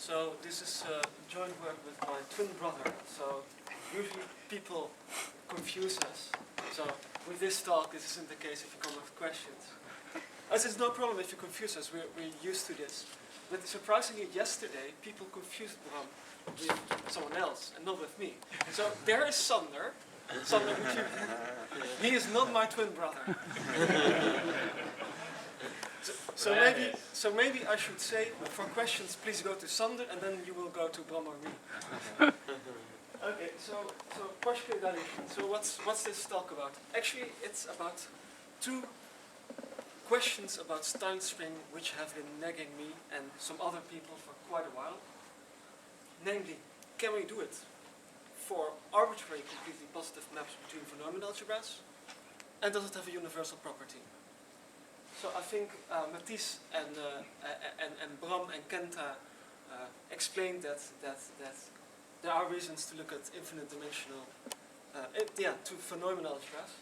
So this is joint work with my twin brother. So usually people confuse us. So with this talk, this isn't the case if you come with questions. As it's no problem if you confuse us, we're used to this. But surprisingly, yesterday, people confused Bram with someone else and not with me. So there is Sander. Sander, he is not my twin brother. So maybe I should say, for questions, please go to Sander, and then you will go to Bram or me. Okay, so Paschke dilation. So what's this talk about? Actually, it's about two questions about Stinespring which have been nagging me and some other people for quite a while. Namely, can we do it for arbitrary completely positive maps between phenomenal algebras? And does it have a universal property? So I think Matisse and Bram and Kenta explained that there are reasons to look at infinite dimensional, to phenomenal algebras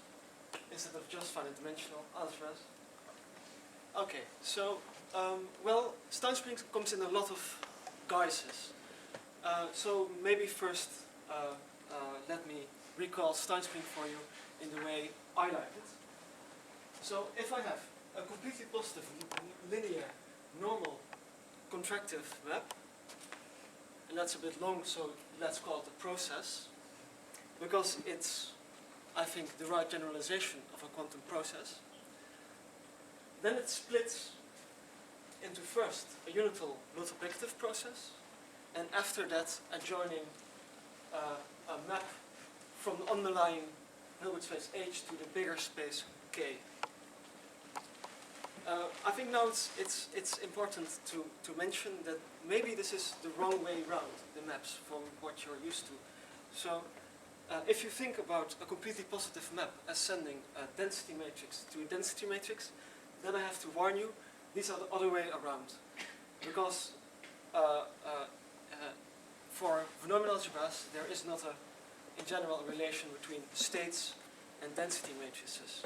instead of just finite dimensional algebras. Okay, so well, Stinespring comes in a lot of guises. So maybe first let me recall Stinespring for you in the way I like it. So if I have a completely positive, linear, normal, contractive map, and that's a bit long, so let's call it a process, because it's, I think, the right generalization of a quantum process. Then it splits into first a unital multiplicative process, and after that adjoining a map from the underlying Hilbert space H to the bigger space K. I think now it's important to mention that maybe this is the wrong way around the maps from what you're used to. So if you think about a completely positive map as sending a density matrix to a density matrix, then I have to warn you, these are the other way around. Because for phenomenal algebras, there is not in general, a relation between states and density matrices.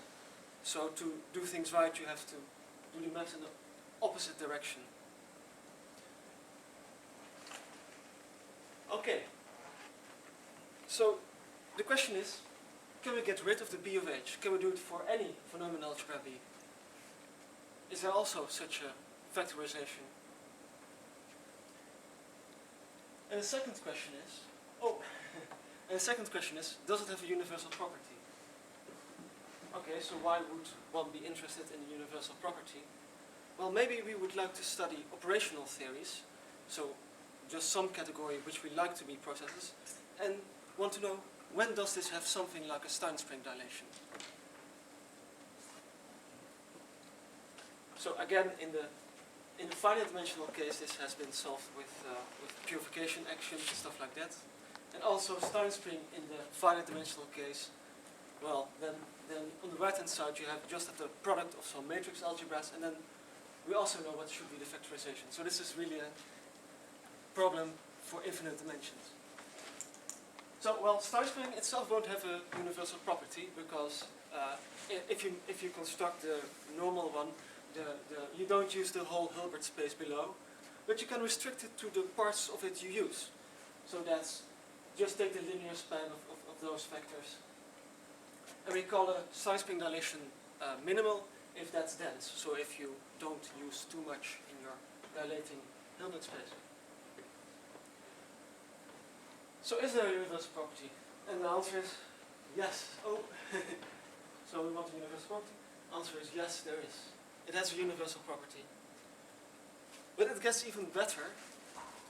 So to do things right, you have to do the maps in the opposite direction. Okay. So the question is, can we get rid of the B of H? Can we do it for any phenomenal algebra B? Is there also such a factorization? And the second question is, does it have a universal property? Okay, so why would one be interested in a universal property? Well, maybe we would like to study operational theories, so just some category which we like to be processes, and want to know, when does this have something like a Stinespring dilation? So again, in the finite dimensional case, this has been solved with purification actions and stuff like that. And also Stinespring in the finite dimensional case, well, then on the right hand side you have just the product of some matrix algebras, and then we also know what should be the factorization. So this is really a problem for infinite dimensions. So, well, Stinespring itself won't have a universal property because if you construct the normal one, you don't use the whole Hilbert space below, but you can restrict it to the parts of it you use. So that's, just take the linear span of those vectors. And we call a Stinespring dilation minimal if that's dense, so if you don't use too much in your dilating Hilbert space. So is there a universal property? And the answer is yes. Oh, so we want a universal property? Answer is yes, there is. It has a universal property. But it gets even better,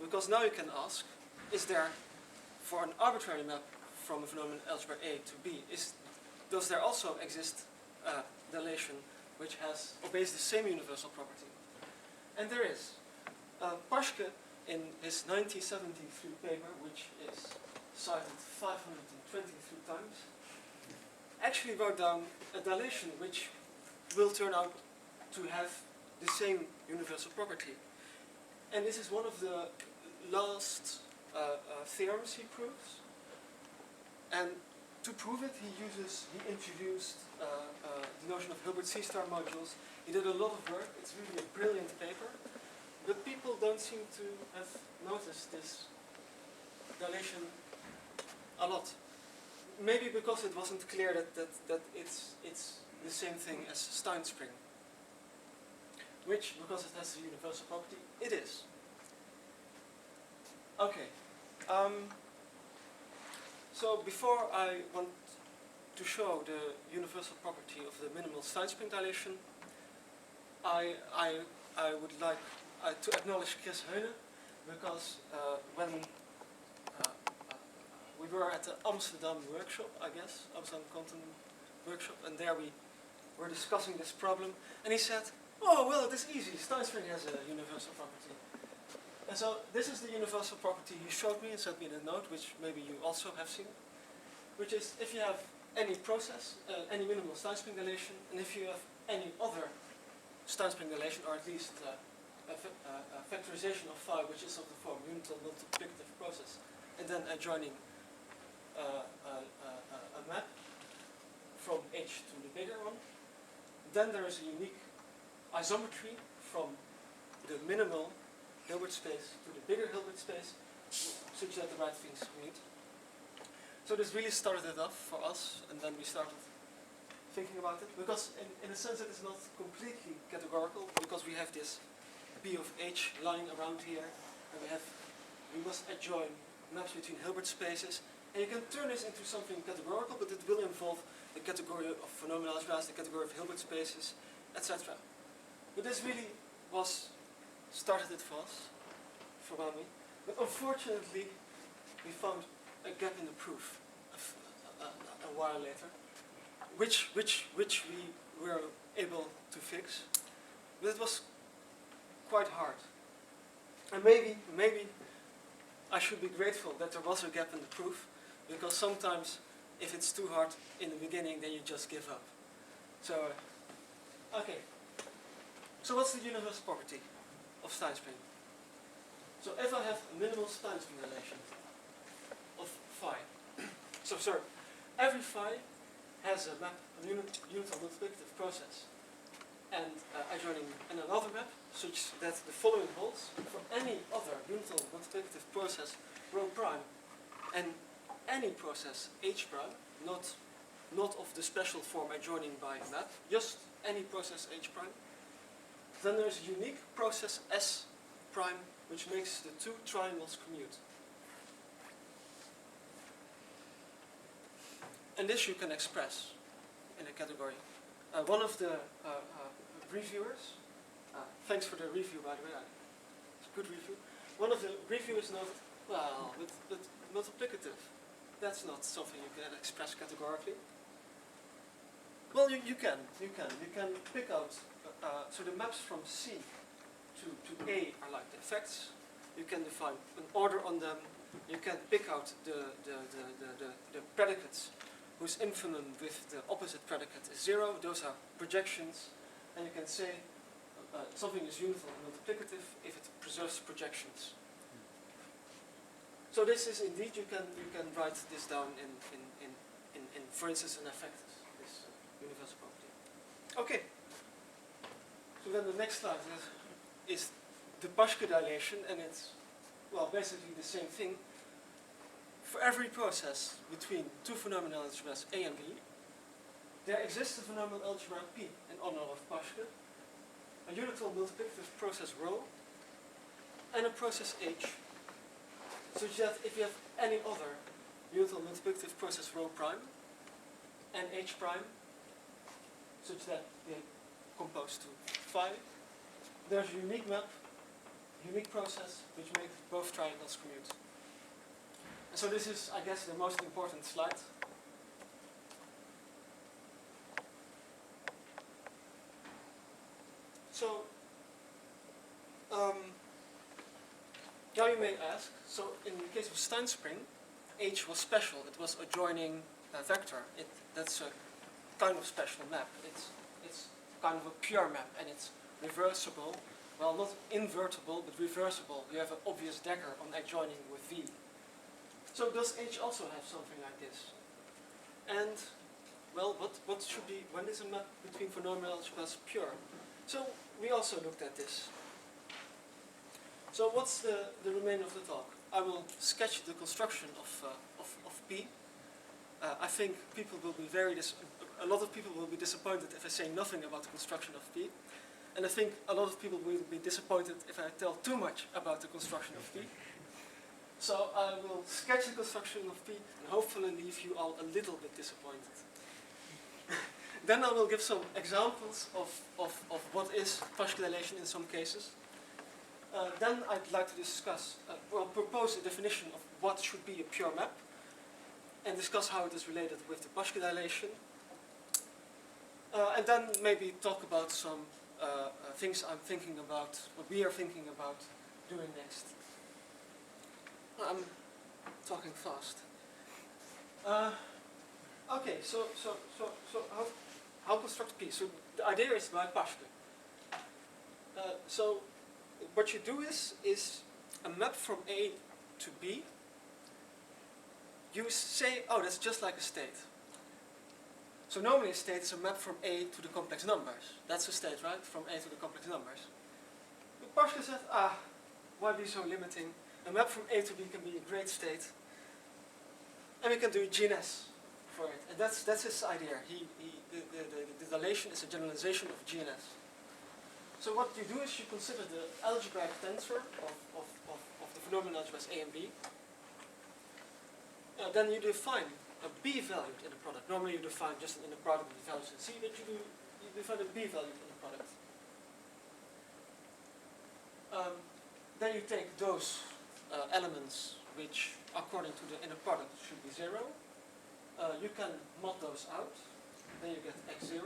because now you can ask, is there, for an arbitrary map from a phenomenon algebra A to B, does there also exist a dilation which obeys the same universal property? And there is. Paschke, in his 1973 paper, which is cited 523 times, actually wrote down a dilation which will turn out to have the same universal property. And this is one of the last theorems he proves. And to prove it, he introduced the notion of Hilbert C-star modules. He did a lot of work. It's really a brilliant paper. but people don't seem to have noticed this dilation a lot. Maybe because it wasn't clear that it's the same thing as Stinespring. Which, because it has a universal property, it is. Okay. So before I want to show the universal property of the minimal Stinespring dilation, I would like to acknowledge Chris Heune, because when we were at the Amsterdam workshop, I guess, Amsterdam content workshop, and there we were discussing this problem, and he said, oh, well, it is easy, Stinespring has a universal property. And so this is the universal property he showed me and sent me in a note, which maybe you also have seen, which is if you have any process, any minimal Stinespring dilation, and if you have any other Stinespring dilation, or at least a factorization of phi, which is of the form unital multiplicative process, and then adjoining a map from H to the bigger one, then there is a unique isometry from the minimal Hilbert space to the bigger Hilbert space, such that the right things meet. So this really started it off for us, and then we started thinking about it, because in a sense it is not completely categorical, because we have this B of H lying around here, and we must adjoin maps between Hilbert spaces, and you can turn this into something categorical, but it will involve the category of phenomenal algebras, the category of Hilbert spaces, etc. But this really started it for us, for Rami. But unfortunately, we found a gap in the proof a while later, which we were able to fix. But it was quite hard. And maybe I should be grateful that there was a gap in the proof, because sometimes if it's too hard in the beginning, then you just give up. So, okay. So what's the universal property of Stinespring? So if I have a minimal Stinespring dilation of phi, so sorry, every phi has a map, a unital multiplicative process, and adjoining another map, such that the following holds for any other unital multiplicative process rho prime, and any process h prime, not of the special form adjoining by a map, just any process h prime. Then there's a unique process S prime, which makes the two triangles commute. And this you can express in a category. One of the reviewers, thanks for the review by the way, it's a good review. One of the reviewers noted, well, with multiplicative, that's not something you can express categorically. Well, you can pick out, so the maps from C to A are like the effects. You can define an order on them. You can pick out the predicates whose infimum with the opposite predicate is 0. Those are projections. And you can say something is unital and multiplicative if it preserves projections. So this is indeed, you can write this down in for instance, an effect, this universal property. Okay. So then the next slide is the Paschke dilation, and it's, well, basically the same thing. For every process between two phenomenal algebras A and B, there exists a phenomenal algebra P in honor of Paschke, a unital multiplicative process rho, and a process H, such that if you have any other unital multiplicative process rho prime and H prime, such that they compose to phi, there's a unique map, unique process, which makes both triangles commute. And so this is, I guess, the most important slide. So, now you may ask, so in the case of Stinespring, H was special. It was adjoining a vector. That's a kind of special map. It's kind of a pure map, and it's reversible. Well, not invertible, but reversible. You have an obvious dagger on adjoining with V. So does H also have something like this? And, well, what should be, when is a map between phenomenal algebras pure? So we also looked at this. So what's the remainder of the talk? I will sketch the construction of P. I think people will be a lot of people will be disappointed if I say nothing about the construction of P. And I think a lot of people will be disappointed if I tell too much about the construction of P. So I will sketch the construction of P and hopefully leave you all a little bit disappointed. Then I will give some examples of what is Paschke dilation in some cases. Then I'd like to discuss, propose a definition of what should be a pure map, and discuss how it is related with the Paschke dilation. And then maybe talk about some things I'm thinking about, what we are thinking about doing next. I'm talking fast. Okay, so how construct P? So the idea is by Paschke. So what you do is a map from A to B. You say, oh, that's just like a state. So normally a state is a map from A to the complex numbers. That's a state, right? From A to the complex numbers. But Paschke said, why be so limiting? A map from A to B can be a great state. And we can do GNS for it. And that's his idea. The dilation is a generalization of GNS. So what you do is you consider the algebraic tensor of the phenomenon algebras A and B. Then you define a B value in the product. Normally you define just in the product of the values in C, but you define a B value in the product. Then you take those elements which, according to the inner product, should be 0. You can mod those out. Then you get x0.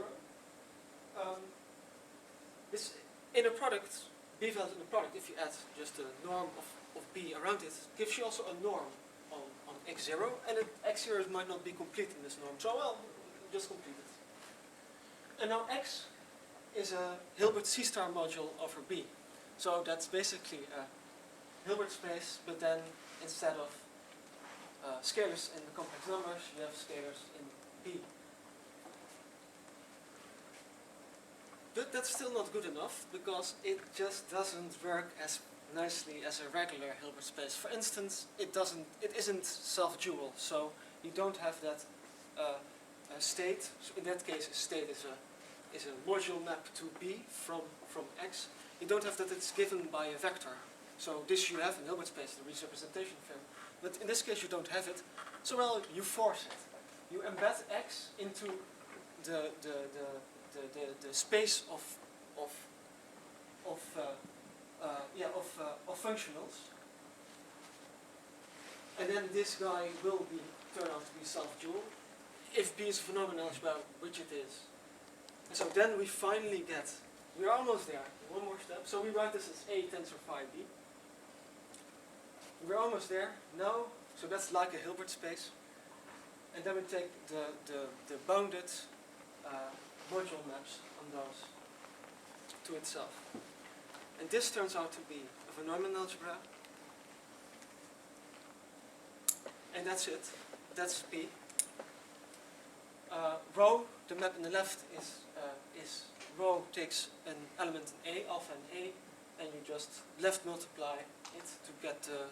This inner product, B value in the product, if you add just the norm of B around it, gives you also a norm on x0, and x0 might not be complete in this norm, so well, just complete it. And now x is a Hilbert C-star module over B. So that's basically a Hilbert space, but then instead of scalars in the complex numbers, you have scalars in B. But that's still not good enough, because it just doesn't work as nicely as a regular Hilbert space. For instance, it isn't self-dual, so you don't have that state. So in that case, a state is a module map to B from X. You don't have that it's given by a vector. So this you have in Hilbert space, the Riesz representation theorem. But in this case, you don't have it. So well, you force it. You embed X into the space of functionals, and then this guy will turn out to be self-dual if B is a phenomenon algebra, which it is. And so then we finally we're almost there. One more step. So we write this as A tensor phi B. We're almost there now. So that's like a Hilbert space, and then we take the bounded module maps on those to itself. And this turns out to be a Neumann algebra. And that's it. That's P. Rho, the map on the left is rho takes an element in A, alpha in A, and you just left multiply it to get the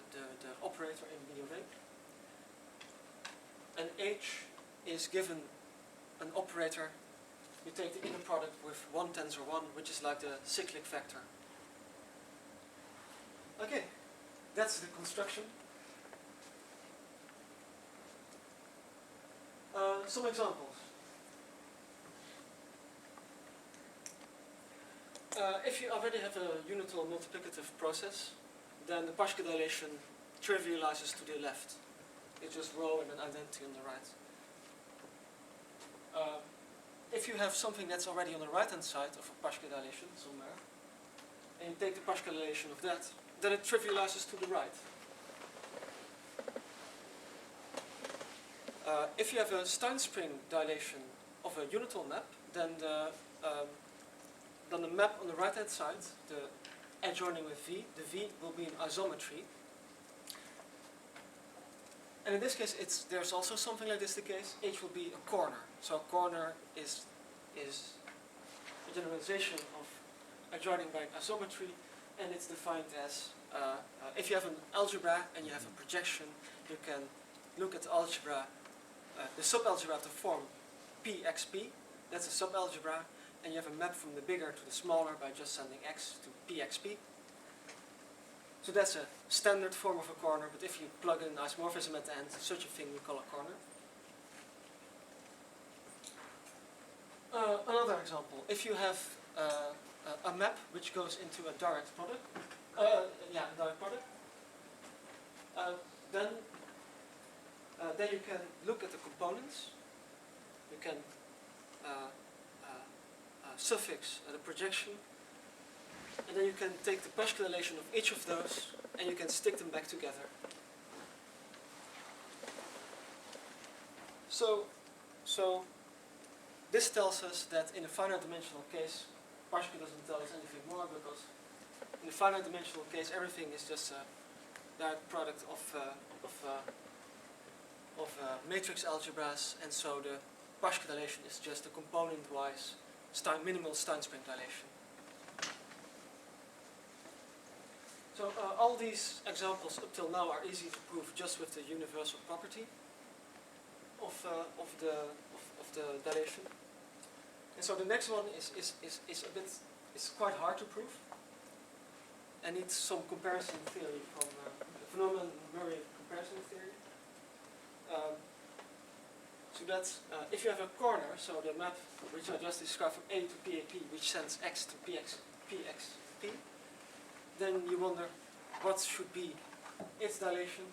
operator in B of A. And H is given an operator. You take the inner product with 1 tensor 1, which is like the cyclic vector. Okay, that's the construction. Some examples. If you already have a unital multiplicative process, then the Paschke dilation trivializes to the left. It's just rho and an identity on the right. If you have something that's already on the right-hand side of a Paschke dilation somewhere, and you take the Paschke dilation of that, then it trivializes to the right. If you have a Stinespring dilation of a unital map, then the map on the right-hand side, the adjoining with V, the V will be an isometry. And in this case, there's also something like this the case. H will be a corner. So a corner is a generalization of adjoining by isometry, and it's defined as if you have an algebra and you have a projection, you can look at the algebra, the subalgebra of the form Pxp. That's a subalgebra, and you have a map from the bigger to the smaller by just sending x to Pxp. So that's a standard form of a corner, but if you plug in isomorphism at the end, such a thing we call a corner. Another example, if you have a map which goes into a direct product, then you can look at the components. You can suffix the projection, and then you can take the Paschke dilation of each of those and you can stick them back together. So this tells us that in a finite dimensional case, Paschke doesn't tell us anything more, because in a finite dimensional case everything is just a direct product of matrix algebras, and so the Paschke dilation is just a component-wise minimal Stinespring dilation. So all these examples up till now are easy to prove just with the universal property of the dilation. And so the next one is quite hard to prove, and needs some comparison theory from the Neumann-Murray comparison theory. So that's if you have a corner, so the map which I just described from A to PAP, which sends x to PXP, then you wonder what should be its dilation,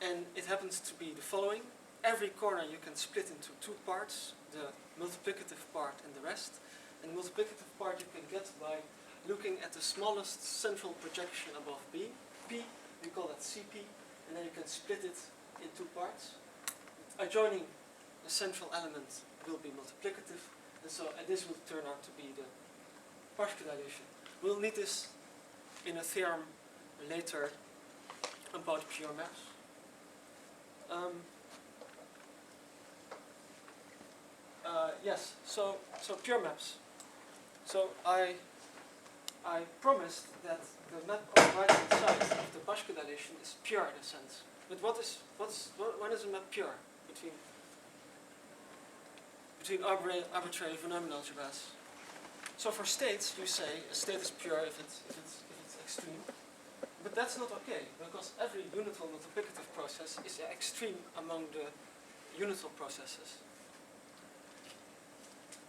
and it happens to be the following. Every corner you can split into two parts, the multiplicative part and the rest. And the multiplicative part you can get by looking at the smallest central projection above B, P, we call that CP, and then you can split it in two parts. Adjoining the central element will be multiplicative, and this will turn out to be the Paschke dilation. We'll need this in a theorem later about pure maps. Yes, so pure maps. So I promised that the map on the right hand side of the Paschke dilation is pure in a sense. But when is a map pure between arbitrary von Neumann algebras? So for states, you say a state is pure if it's extreme. But that's not okay, because every unital multiplicative process is extreme among the unital processes.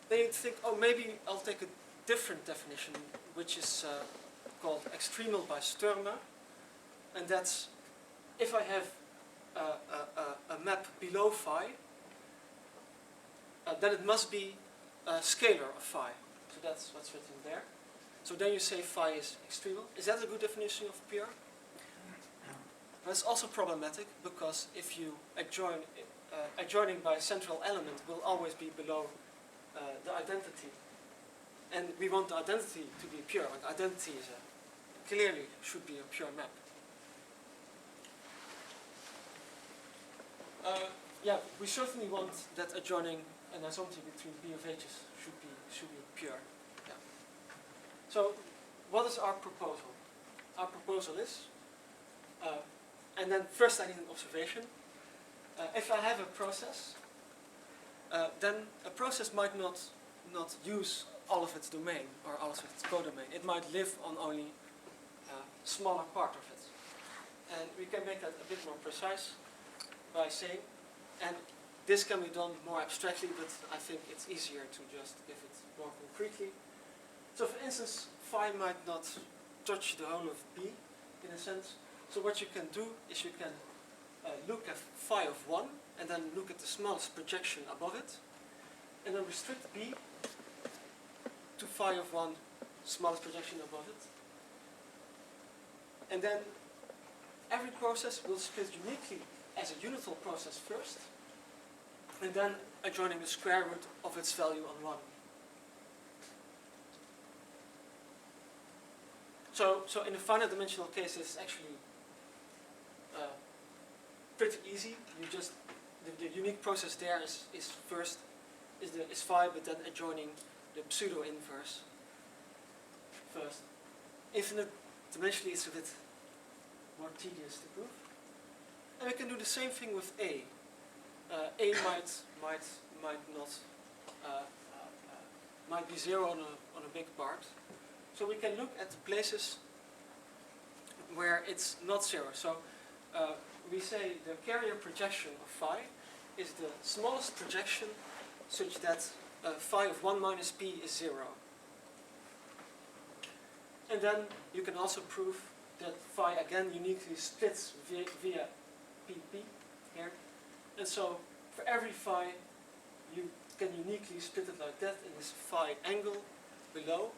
Then you think, oh, maybe I'll take a different definition, which is called extremal by Sturmer, and that's if I have a map below phi, then it must be a scalar of phi. So that's what's written there. So then you say phi is extremal. Is that a good definition of pure? That's also problematic, because if you adjoining by a central element will always be below the identity. And we want the identity to be pure, and identity is clearly should be a pure map. Yeah, we certainly want that adjoining an isomorphism between B of H's should be pure. Yeah. So, what is our proposal? Our proposal is, and then first I need an observation. If I have a process, then a process might not use all of its domain or all of its codomain. It might live on only a smaller part of it. And we can make that a bit more precise by saying, and this can be done more abstractly, but I think it's easier to just give it more concretely. So for instance, phi might not touch the whole of B in a sense. So what you can do is you can look at phi of 1 and then look at the smallest projection above it, and then restrict B to phi of 1 smallest projection above it. And then every process will split uniquely as a unital process first, and then adjoining the square root of its value on 1. So in a finite dimensional case, it's actually pretty easy. You just the unique process there is phi, but then adjoining the pseudo inverse first. Infinite Dimensionally it's a bit more tedious to prove. And we can do the same thing with A. A might be 0 on a big part. So we can look at the places where it's not 0. So we say the carrier projection of phi is the smallest projection such that phi of 1 minus p is 0. And then you can also prove that phi again uniquely splits via pp here. And so for every phi you can uniquely split it like that, and this phi angle below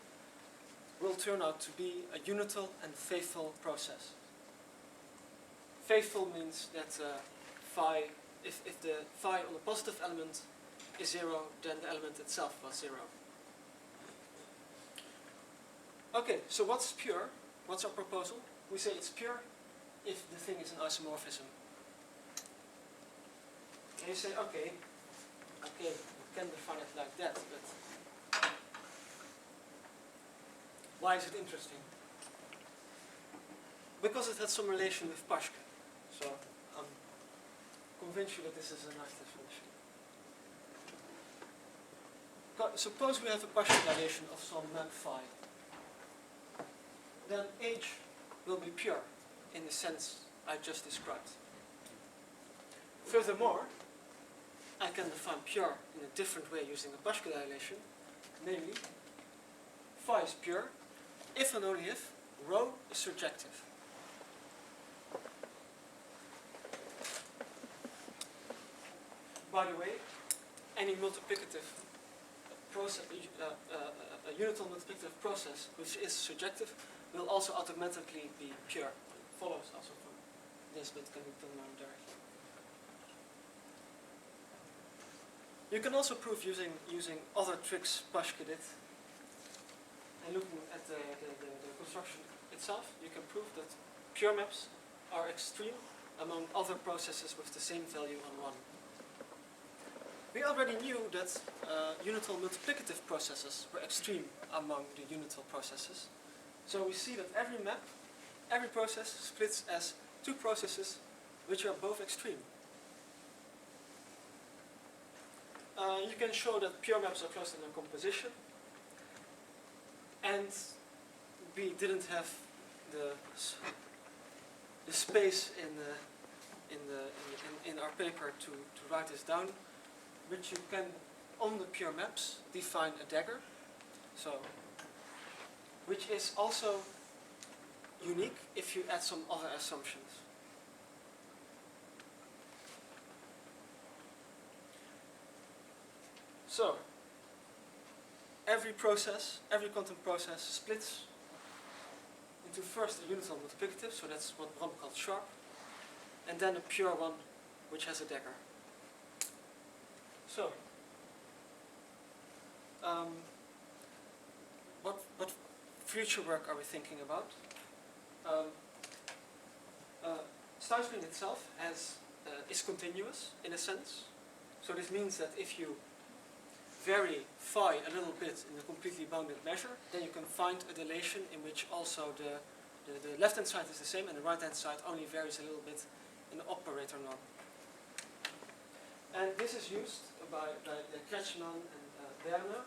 will turn out to be a unital and faithful process. Faithful means that phi, if the phi on the positive element is 0, then the element itself was 0. Okay, so what's pure? What's our proposal? We say it's pure if the thing is an isomorphism. And you say, okay, we can define it like that, but why is it interesting? Because it has some relation with Paschke. So I'm convinced you that this is a nice definition. Suppose we have a Paschke dilation of some map phi. Then H will be pure in the sense I just described. Furthermore, I can define pure in a different way using a Paschke dilation, namely, phi is pure if and only if rho is surjective. By the way, any multiplicative process, a unital multiplicative process which is surjective will also automatically be pure. It follows also from this, but can be done more directly. You can also prove using other tricks Paschke did. And looking at the construction itself, you can prove that pure maps are extreme among other processes with the same value on 1. We already knew that unital multiplicative processes were extreme among the unital processes. So we see that every map, every process splits as two processes which are both extreme. You can show that pure maps are closed in a composition, and we didn't have the space in our paper to write this down, but you can on the pure maps define a dagger, so which is also unique if you add some other assumptions. So, every process, every quantum process splits into first a unital multiplicative, so that's what Bram called sharp, and then a pure one which has a dagger. So, what future work are we thinking about? Stinespring itself is continuous in a sense, so this means that if you vary phi a little bit in a completely bounded measure, then you can find a dilation in which also the left-hand side is the same and the right-hand side only varies a little bit in the operator norm. And this is used by Kretschmann and Werner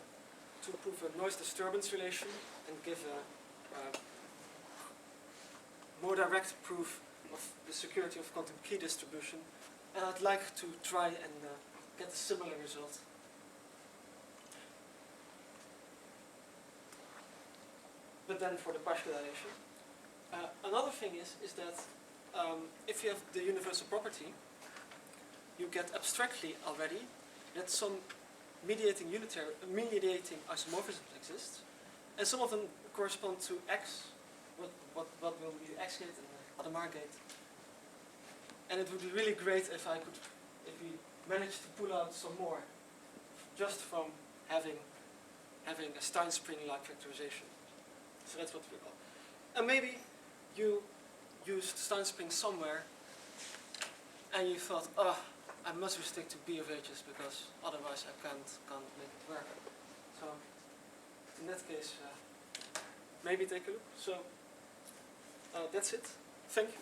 to prove a noise disturbance relation and give a more direct proof of the security of quantum key distribution. And I'd like to try and get a similar result. But then for the Paschke dilation. Another thing is that if you have the universal property, you get abstractly already that some mediating isomorphisms exist, and some of them correspond to X, what will be the X gate and the Hadamard gate. And it would be really great if we managed to pull out some more, just from having a Stinespring-like factorization. So that's what we call. And maybe you used Stinespring somewhere, and you thought, oh, I must restrict to B of H's because otherwise I can't make it work. So in that case, maybe take a look. So That's it. Thank you.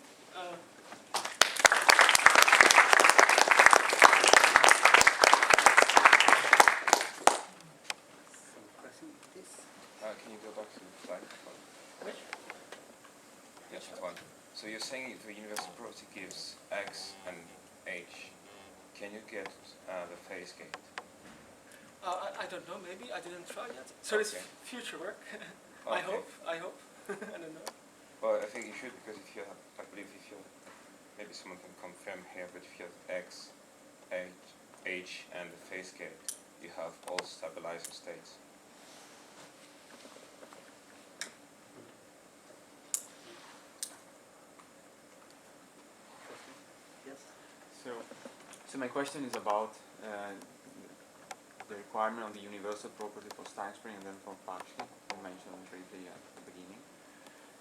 Can you go back to the slide? Which? Yes, that one. So you're saying if the universal property gives x and h, can you get the phase gate? I don't know, maybe. I didn't try yet. So it's future work. I hope. I don't know. Well, I think you should, because if you have, I believe if you, maybe someone can confirm here, but if you have x, h, and the phase gate, you have all stabilizer states. So my question is about the requirement of the universal property for Stinespring and then for Paschke, you mentioned briefly at the beginning.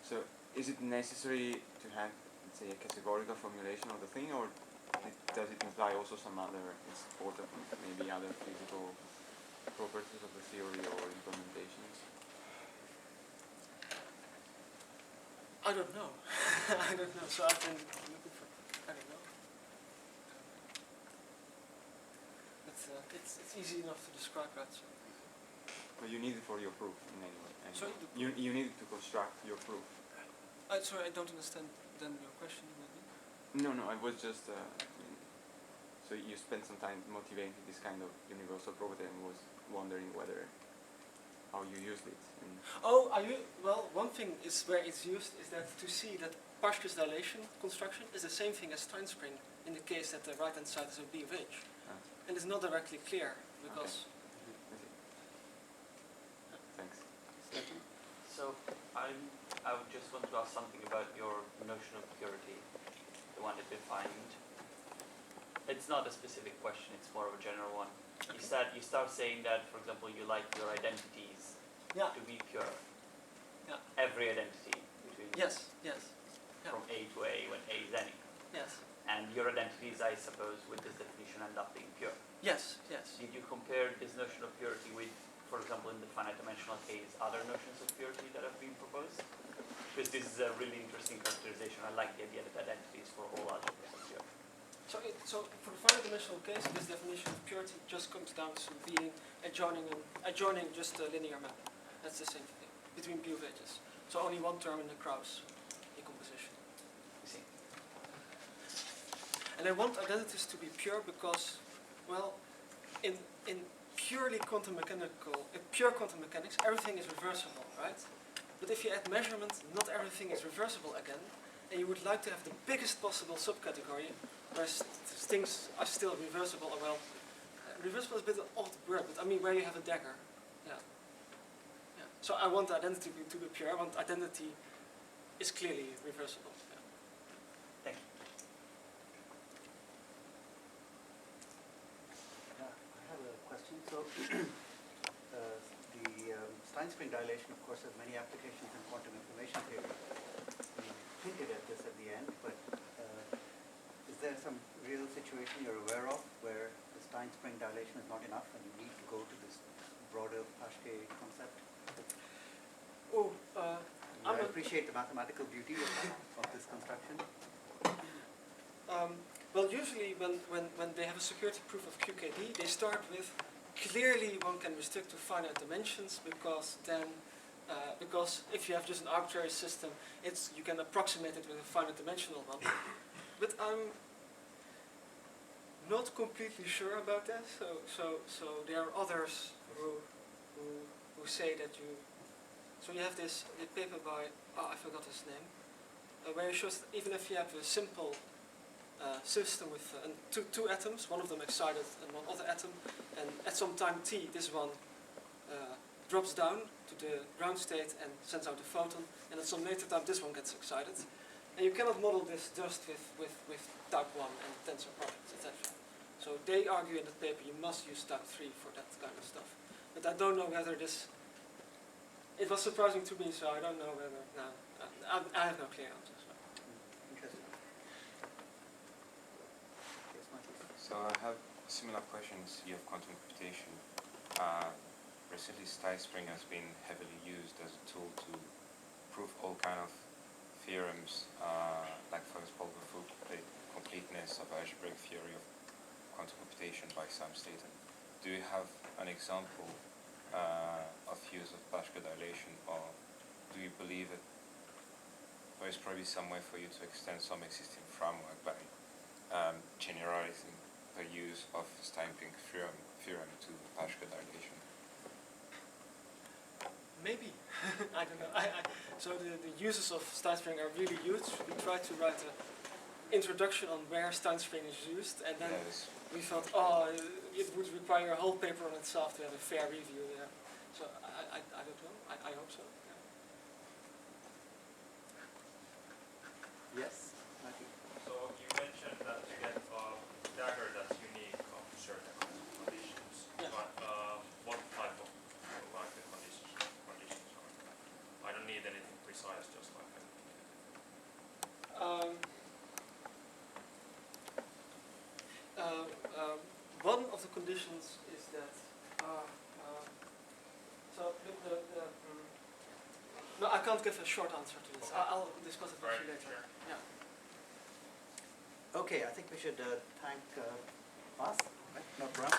So is it necessary to have, let's say, a categorical formulation of the thing, or does it imply also some other, it's important, maybe other physical properties of the theory or implementations? I don't know. I don't know. So I've been looking for, I don't know. It's easy enough to describe that. So. But you need it for your proof in any way. Sorry? You need it to construct your proof. Sorry, I don't understand then your question. Maybe. No, I was just, so you spent some time motivating this kind of universal property and was wondering how you used it. Well, one thing is where it's used is that to see that Paschke's dilation construction is the same thing as Stinespring in the case that the right-hand side is a B of H. And it's not directly clear because... Thanks. So I would just want to ask something about your notion of purity, the one that defined. It's not a specific question, it's more of a general one. Okay. You start saying that, for example, you like your identities to be pure. Yeah. Every identity between from A to A when A is any. Yes. And your identities, I suppose, with this definition end up being pure. Yes. Did you compare this notion of purity with, for example, in the finite dimensional case, other notions of purity that have been proposed? Because this is a really interesting characterization. I like the idea that identities for all algebras are pure. So for the finite dimensional case, this definition of purity just comes down to being adjoining just a linear map. That's the same thing between B of H's. So only one term in the Krauss decomposition. You see? And I want identities to be pure because, well, in pure quantum mechanics, everything is reversible, right? But if you add measurement, not everything is reversible again, and you would like to have the biggest possible subcategory where things are still reversible. Well, reversible is a bit of an odd word, but I mean where you have a dagger. Yeah. So I want identity to be pure. I want identity is clearly reversible. Thank you. I have a question. So the Stinespring dilation, of course, has many applications in quantum information theory. We hinted at this at the end, but is there some real situation you're aware of where the Stinespring dilation is not enough and you need to go to this broader Paschke concept? I appreciate the mathematical beauty of this construction. Well, usually when they have a security proof of QKD, they start with clearly one can restrict to finite dimensions because then because if you have just an arbitrary system, you can approximate it with a finite dimensional one. But I'm not completely sure about that. So there are others who say that you. So you have this paper by I forgot his name, where it shows that even if you have a simple system with two atoms, one of them excited and one other atom, and at some time t, this one drops down to the ground state and sends out a photon, and at some later time this one gets excited. And you cannot model this just with type 1 and tensor products, etc. So they argue in the paper you must use type 3 for that kind of stuff. But I don't know whether this... It was surprising to me, so I don't know whether... No, I have no clear answer. Interesting. Yes, Marcus. So I have similar questions here of quantum computation. Recently, Stinespring has been heavily used as a tool to prove all kind of theorems, like for example the full completeness of algebraic theory of quantum computation by Sam Staten. Do you have an example of use of Paschke dilation, or do you believe that there is probably some way for you to extend some existing framework by generalizing the use of Stinespring theorem to Paschke dilation? Maybe. I don't know. So the uses of Stinespring are really huge. We tried to write an introduction on where Stinespring is used, and then we thought, oh, it would require a whole paper on itself to have a fair review there. So I don't know. I hope so. Yeah. Yes, Matthew. So you mentioned that you get a dagger that's unique of certain conditions. Yeah. But what type of like the conditions are? I don't need anything precise, just like one of the conditions is that no, I can't give a short answer to this. Okay. I'll discuss it with you later. Sure. Yeah. Okay, I think we should thank Bas, right? Not Bram.